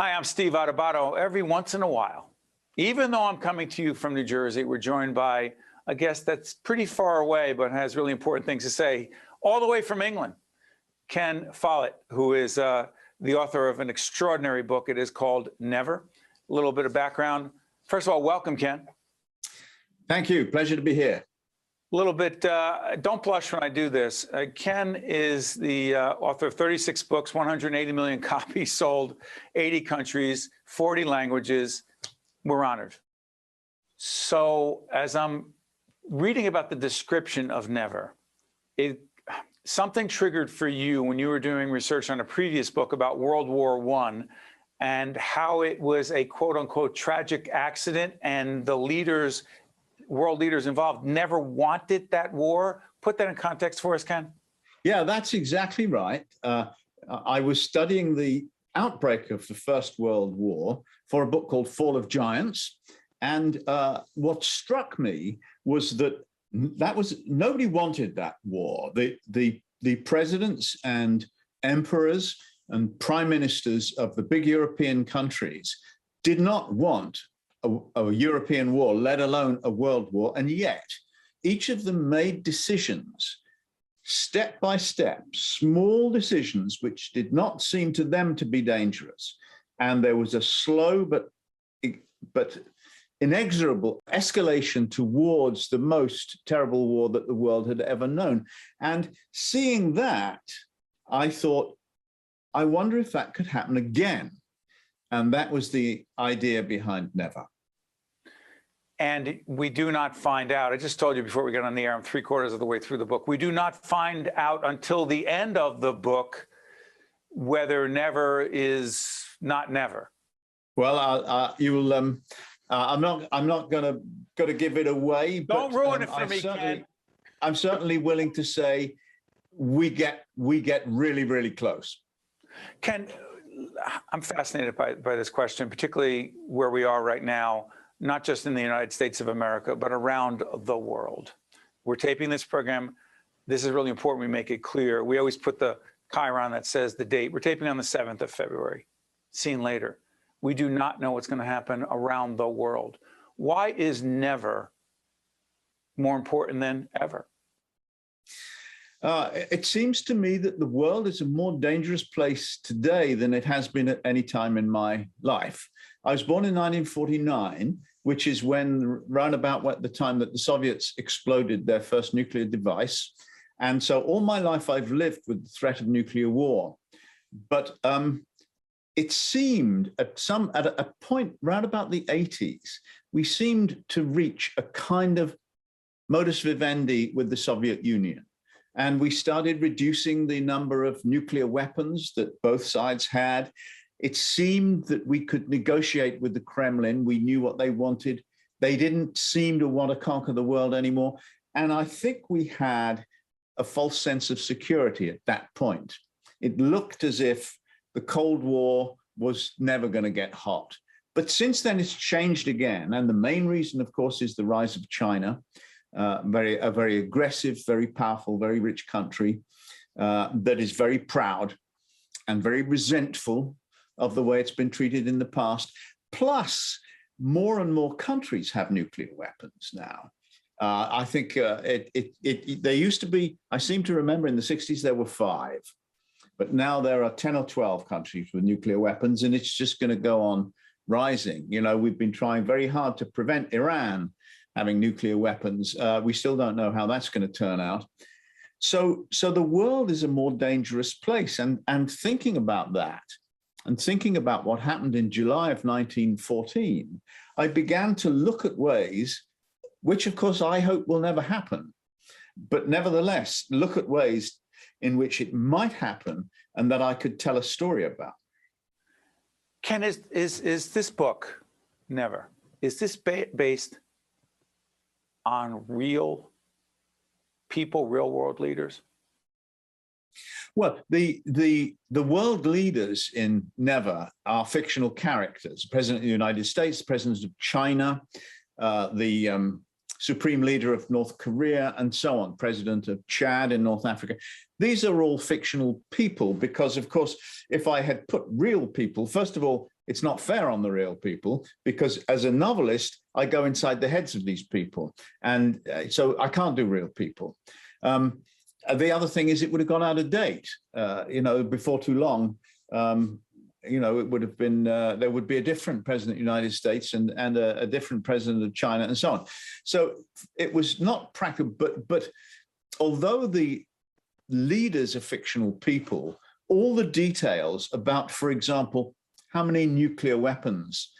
Hi, I'm Steve Adubato. Every once in a while, even though I'm coming to you from New Jersey, we're joined by a guest that's pretty far away but has really important things to say, all the way from England, Ken Follett, who is the author of an extraordinary book. It is called Never. A little bit of background. First of all, welcome, Ken. Thank you. Pleasure to be here. A little bit, don't blush when I do this. Ken is the author of 36 books, 180 million copies sold, 80 countries, 40 languages. We're honored. So as I'm reading about the description of Never, something triggered for you when you were doing research on a previous book about World War I and how it was a quote unquote tragic accident and the world leaders involved never wanted that war. Put that in context for us, Ken. Yeah, that's exactly right. I was studying the outbreak of the First World War for a book called Fall of Giants. And what struck me was that nobody wanted that war. The presidents and emperors and prime ministers of the big European countries did not want a European war, let alone a world war. And yet each of them made decisions, step by step, small decisions, which did not seem to them to be dangerous. And there was a slow but inexorable escalation towards the most terrible war that the world had ever known. And seeing that, I thought, I wonder if that could happen again. And that was the idea behind Never. And we do not find out. I just told you before we got on the air, I'm 3/4 of the way through the book. We do not find out until the end of the book whether Never is not Never. Well, you will. I'm not going to give it away. Don't ruin it for me, Ken. I'm certainly willing to say we get really, really close. Ken, I'm fascinated by this question, particularly where we are right now, not just in the United States of America, but around the world. We're taping this program. This is really important we make it clear. We always put the chyron that says the date. We're taping on the 7th of February, seen later. We do not know what's going to happen around the world. Why is Never more important than ever? It seems to me that the world is a more dangerous place today than it has been at any time in my life. I was born in 1949, which is round about the time that the Soviets exploded their first nuclear device. And so all my life I've lived with the threat of nuclear war. But it seemed at a point round about the 80s, we seemed to reach a kind of modus vivendi with the Soviet Union. And we started reducing the number of nuclear weapons that both sides had. It seemed that we could negotiate with the Kremlin. We knew what they wanted. They didn't seem to want to conquer the world anymore. And I think we had a false sense of security at that point. It looked as if the Cold War was never going to get hot. But since then, it's changed again. And the main reason, of course, is the rise of China. A very aggressive, very powerful, very rich country that is very proud and very resentful of the way it's been treated in the past. Plus, more and more countries have nuclear weapons now. I think there used to be, I seem to remember in the 60s, there were 5. But now there are 10 or 12 countries with nuclear weapons, and it's just going to go on rising. You know, we've been trying very hard to prevent Iran having nuclear weapons. We still don't know how that's going to turn out. So the world is a more dangerous place. And thinking about that, and thinking about what happened in July of 1914, I began to look at ways, which of course I hope will never happen, but nevertheless, look at ways in which it might happen and that I could tell a story about. Ken, is this book, Never, is this based on real people, real world leaders? Well, the world leaders in Never are fictional characters. The President of the United States, the President of China, the Supreme Leader of North Korea, and so on, President of Chad in North Africa. These are all fictional people because, of course, if I had put real people, first of all, It's not fair on the real people, because as a novelist, I go inside the heads of these people. And so I can't do real people. The other thing is it would have gone out of date, before too long. It would have been, there would be a different president of the United States and a different president of China and so on. So it was not practical, but although the leaders are fictional people, all the details about, for example, how many nuclear weapons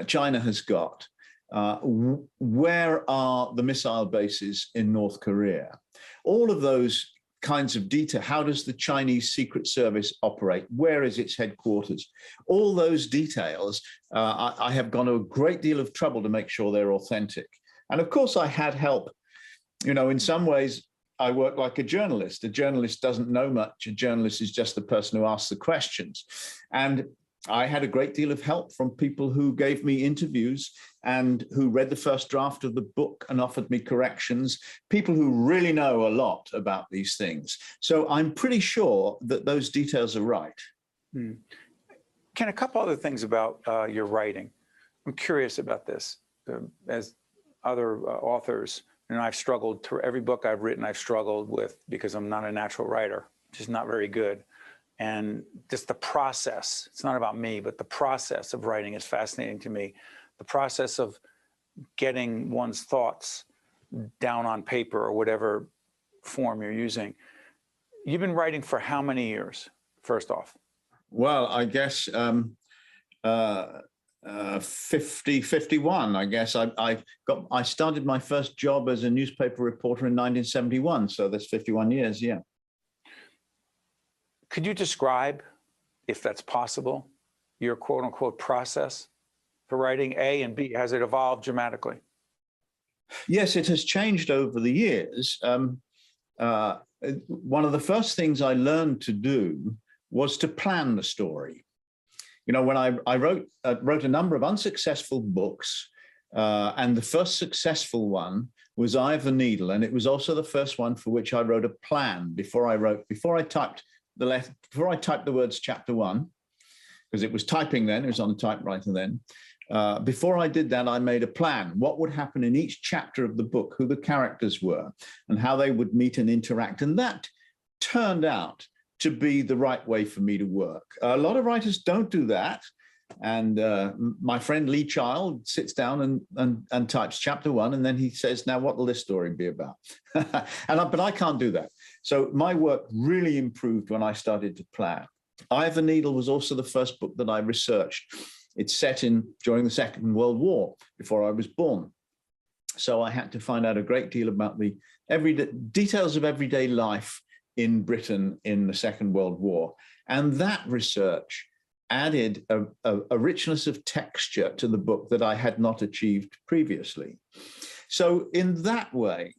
China has got, where are the missile bases in North Korea, all of those kinds of detail. How does the Chinese Secret Service operate? Where is its headquarters? All those details, I have gone to a great deal of trouble to make sure they're authentic. And of course, I had help. In some ways, I work like a journalist. A journalist doesn't know much. A journalist is just the person who asks the questions. And I had a great deal of help from people who gave me interviews and who read the first draft of the book and offered me corrections, people who really know a lot about these things. So I'm pretty sure that those details are right. Ken, a couple other things about your writing. I'm curious about this. As other authors, I've struggled through every book I've written, I've struggled with, because I'm not a natural writer, just not very good. And just the process, it's not about me, but the process of writing is fascinating to me. The process of getting one's thoughts down on paper or whatever form you're using. You've been writing for how many years, first off? Well, I guess 51, I guess. I started my first job as a newspaper reporter in 1971, so that's 51 years, yeah. Could you describe, if that's possible, your quote unquote process for writing, A, and B? Has it evolved dramatically? Yes, it has changed over the years. One of the first things I learned to do was to plan the story. When I wrote a number of unsuccessful books, and the first successful one was Eye of the Needle, and it was also the first one for which I wrote a plan before I typed the words chapter 1, because it was typing then, it was on a typewriter then. Before I did that, I made a plan. What would happen in each chapter of the book, who the characters were, and how they would meet and interact. And that turned out to be the right way for me to work. A lot of writers don't do that. And my friend Lee Child sits down and types chapter 1, and then he says, now what will this story be about? But I can't do that. So my work really improved when I started to plan. Eye of the Needle was also the first book that I researched. It's set during the Second World War, before I was born. So I had to find out a great deal about the details of everyday life in Britain in the Second World War. And that research added a richness of texture to the book that I had not achieved previously. So in that way,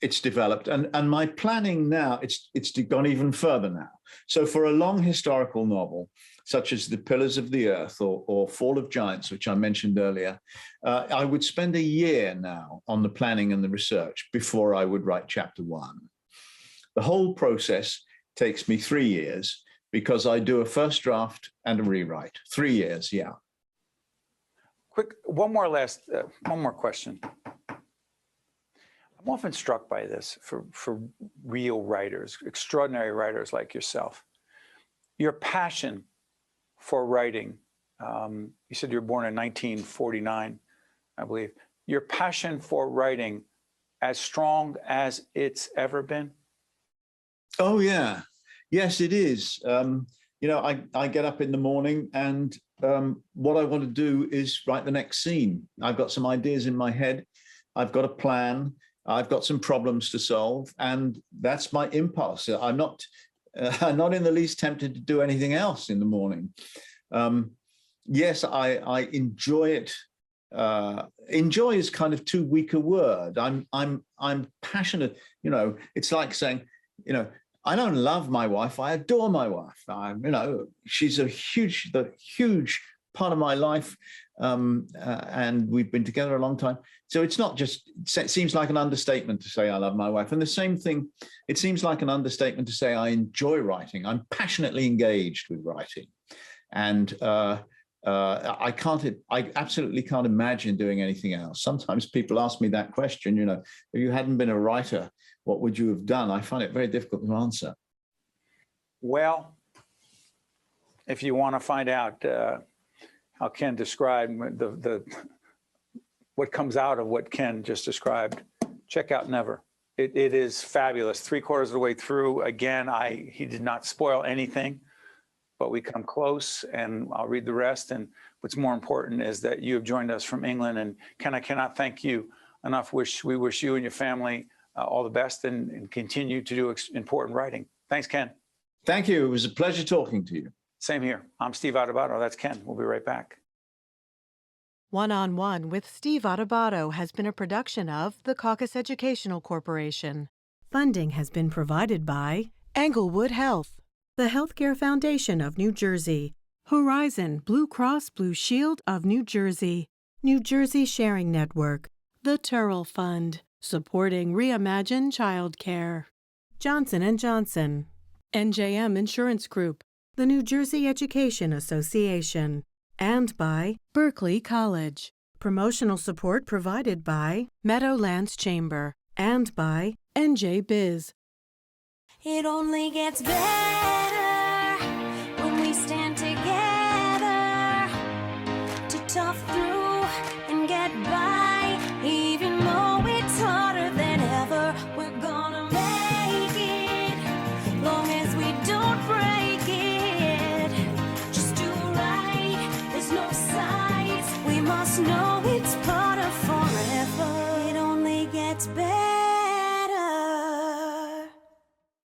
it's developed. And my planning now, it's gone even further now. So for a long historical novel, such as The Pillars of the Earth or Fall of Giants, which I mentioned earlier, I would spend a year now on the planning and the research before I would write chapter 1. The whole process takes me 3 years, because I do a first draft and a rewrite. 3 years, yeah. Quick, one more question. I'm often struck by this for real writers, extraordinary writers like yourself. Your passion for writing, you said you were born in 1949, I believe. Your passion for writing, as strong as it's ever been? Oh, yeah. Yes, it is. I get up in the morning and what I want to do is write the next scene. I've got some ideas in my head. I've got a plan. I've got some problems to solve. And that's my impulse. I'm not in the least tempted to do anything else in the morning. Yes, I enjoy it. Enjoy is kind of too weak a word. I'm passionate. It's like saying, I don't love my wife. I adore my wife. She's a huge part of my life, and we've been together a long time. So it's not just. It seems like an understatement to say I love my wife, and the same thing. It seems like an understatement to say I enjoy writing. I'm passionately engaged with writing, And I absolutely can't imagine doing anything else. Sometimes people ask me that question, you know, if you hadn't been a writer, what would you have done? I find it very difficult to answer. Well, if you want to find out how Ken described what comes out of what Ken just described, check out Never. It is fabulous. 3/4 of the way through, again, he did not spoil anything, but we come close, and I'll read the rest. And what's more important is that you have joined us from England. And Ken, I cannot thank you enough. We wish you and your family all the best, and continue to do important writing. Thanks, Ken. Thank you. It was a pleasure talking to you. Same here. I'm Steve Adubato. That's Ken. We'll be right back. One-on-One with Steve Adubato has been a production of the Caucus Educational Corporation. Funding has been provided by Englewood Health, the Healthcare Foundation of New Jersey, Horizon Blue Cross Blue Shield of New Jersey, New Jersey Sharing Network, the Turrell Fund, supporting Reimagine Childcare, Johnson & Johnson, NJM Insurance Group, the New Jersey Education Association, and by Berkeley College. Promotional support provided by Meadowlands Chamber and by NJ Biz. It only gets better when we stand together to tough through and get by.